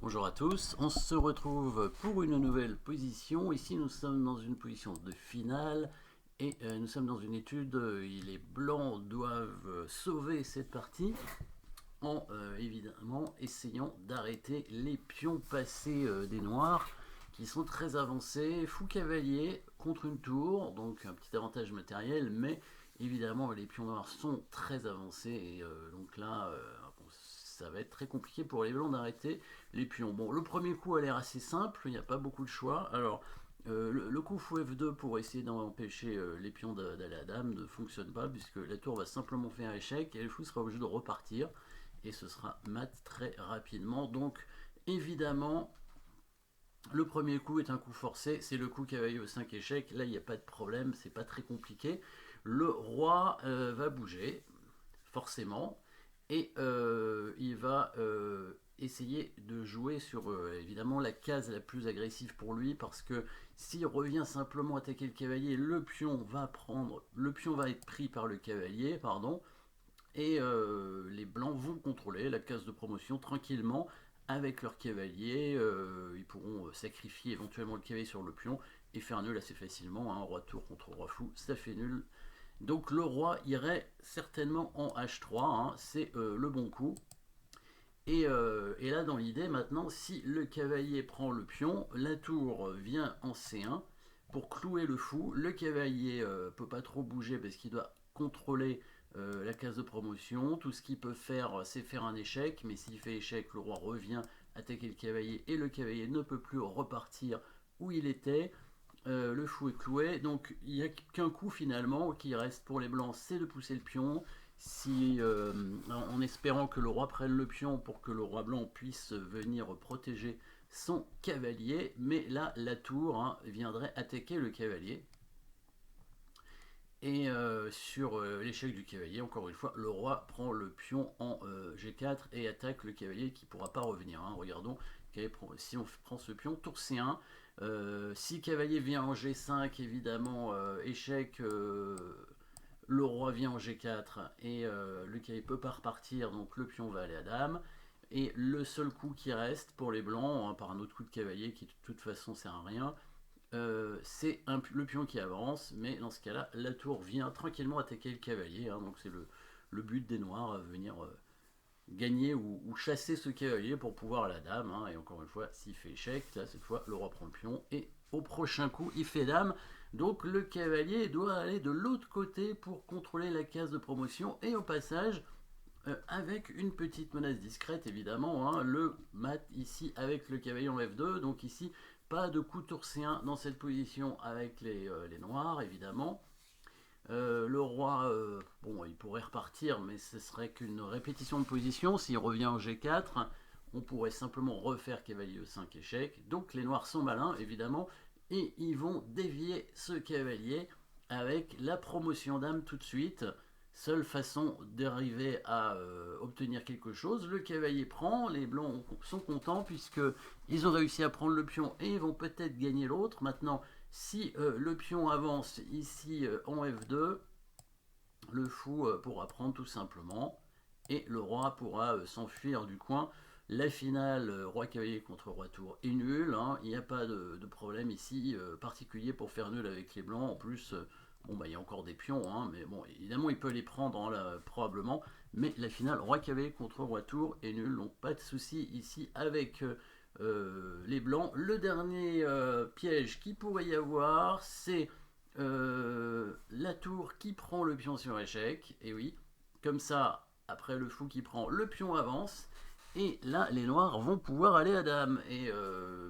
Bonjour à tous, on se retrouve pour une nouvelle position. Ici nous sommes dans une position de finale et nous sommes dans une étude. Les blancs doivent sauver cette partie en évidemment essayant d'arrêter les pions passés des noirs qui sont très avancés. Fou cavalier contre une tour, donc un petit avantage matériel, mais évidemment les pions noirs sont très avancés et donc là ça va être très compliqué pour les blancs d'arrêter les pions. Bon, le premier coup a l'air assez simple, il n'y a pas beaucoup de choix. Alors le coup fou F2 pour essayer d'empêcher les pions d'aller à dame ne fonctionne pas puisque la tour va simplement faire échec et le fou sera obligé de repartir et ce sera mat très rapidement. Donc évidemment le premier coup est un coup forcé, c'est le coup cavalier au 5 échecs, là il n'y a pas de problème, c'est pas très compliqué. Le roi va bouger, forcément, et il va essayer de jouer sur évidemment la case la plus agressive pour lui, parce que s'il revient simplement attaquer le cavalier, le pion va être pris par le cavalier, pardon, et les blancs vont contrôler la case de promotion tranquillement avec leur cavalier. Ils pourront sacrifier éventuellement le cavalier sur le pion et faire nul assez facilement. Hein. Roi tour contre roi fou, ça fait nul. Donc le roi irait certainement en H3, hein, c'est le bon coup. Et là dans l'idée maintenant, si le cavalier prend le pion, la tour vient en C1 pour clouer le fou. Le cavalier peut pas trop bouger parce qu'il doit contrôler la case de promotion. Tout ce qu'il peut faire, c'est faire un échec, mais s'il fait échec, le roi revient attaquer le cavalier et le cavalier ne peut plus repartir où il était. Le fou est cloué, donc il n'y a qu'un coup finalement qui reste pour les blancs, c'est de pousser le pion, si, en espérant que le roi prenne le pion pour que le roi blanc puisse venir protéger son cavalier, mais là la tour viendrait attaquer le cavalier. Et sur l'échec du cavalier, encore une fois, le roi prend le pion en G4 et attaque le cavalier qui ne pourra pas revenir. Hein. Regardons, si on prend ce pion, tour C1, si cavalier vient en G5, évidemment, échec, le roi vient en G4 et le cavalier ne peut pas repartir, donc le pion va aller à dame. Et le seul coup qui reste pour les blancs, hein, par un autre coup de cavalier qui de toute façon sert à rien, c'est le pion qui avance, mais dans ce cas-là, la tour vient tranquillement attaquer le cavalier. Hein, donc c'est le but des noirs, venir gagner ou chasser ce cavalier pour pouvoir à la dame. Hein, et encore une fois, s'il fait échec, là cette fois, le roi prend le pion et au prochain coup, il fait dame. Donc le cavalier doit aller de l'autre côté pour contrôler la case de promotion et au passage, avec une petite menace discrète évidemment, hein, le mat ici avec le cavalier en F2, donc ici pas de coup tour C1 dans cette position avec les noirs évidemment. Le roi, bon, il pourrait repartir, mais ce serait qu'une répétition de position. S'il revient en G4, on pourrait simplement refaire cavalier E5 échec. Donc les noirs sont malins, évidemment, et ils vont dévier ce cavalier avec la promotion dame tout de suite. Seule façon d'arriver à obtenir quelque chose. Le cavalier prend, les blancs sont contents puisqu'ils ont réussi à prendre le pion et ils vont peut-être gagner l'autre. Maintenant, si le pion avance ici en F2, le fou pourra prendre tout simplement et le roi pourra s'enfuir du coin. La finale, roi-cavalier contre roi-tour est nulle, hein. Il n'y a pas de problème ici particulier pour faire nul avec les blancs. En plus, bon, bah, il y a encore des pions, hein, mais bon, évidemment, il peut les prendre hein, là, probablement. Mais la finale, roi-cavalier contre roi-tour est nulle, donc pas de souci ici avec les blancs. Le dernier piège qu'il pourrait y avoir, c'est la tour qui prend le pion sur échec. Et oui, comme ça, après le fou qui prend, le pion avance. Et là, les noirs vont pouvoir aller à dame. Et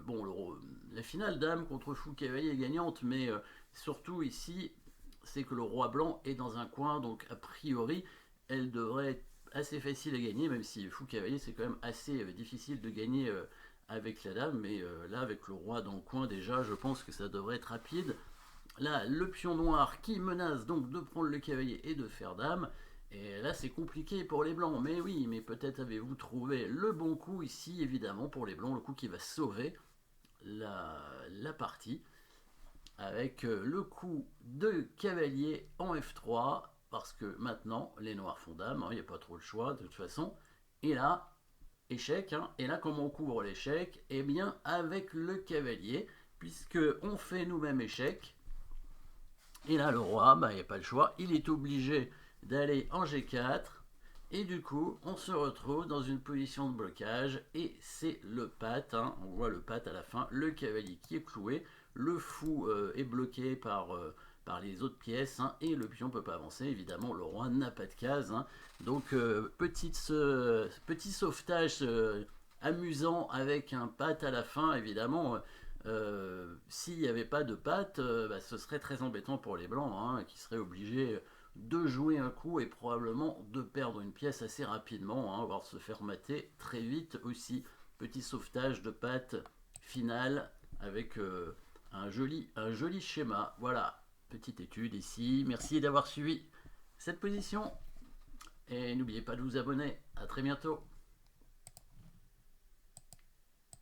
bon, la finale dame contre fou cavalier est gagnante, mais surtout ici, c'est que le roi blanc est dans un coin, donc a priori, elle devrait être assez facile à gagner, même si fou cavalier, c'est quand même assez difficile de gagner avec la dame. Mais là, avec le roi dans le coin, déjà, je pense que ça devrait être rapide. Là, le pion noir qui menace donc de prendre le cavalier et de faire dame. Et là, c'est compliqué pour les blancs. Mais oui, mais peut-être avez-vous trouvé le bon coup ici, évidemment, pour les blancs. Le coup qui va sauver la partie. Avec le coup de cavalier en F3. Parce que maintenant, les noirs font dame. Il n'y a pas trop le choix, de toute façon. Et là, échec, hein. Et là, comment on couvre l'échec? Eh bien, avec le cavalier, puisque on fait nous-mêmes échec. Et là, le roi, il n'y a pas le choix, il est obligé d'aller en G4. Et du coup, on se retrouve dans une position de blocage. Et c'est le patte, hein. On voit le patte à la fin, le cavalier qui est cloué. Le fou est bloqué par les autres pièces, hein, et le pion ne peut pas avancer. Évidemment, le roi n'a pas de case, hein. Donc, petit sauvetage amusant avec un patte à la fin, évidemment. S'il n'y avait pas de patte, ce serait très embêtant pour les blancs, hein, qui seraient obligés de jouer un coup et probablement de perdre une pièce assez rapidement, hein, voire se faire mater très vite aussi. Petit sauvetage de patte final avec un joli schéma. Voilà, petite étude ici. Merci d'avoir suivi cette position et n'oubliez pas de vous abonner. À très bientôt.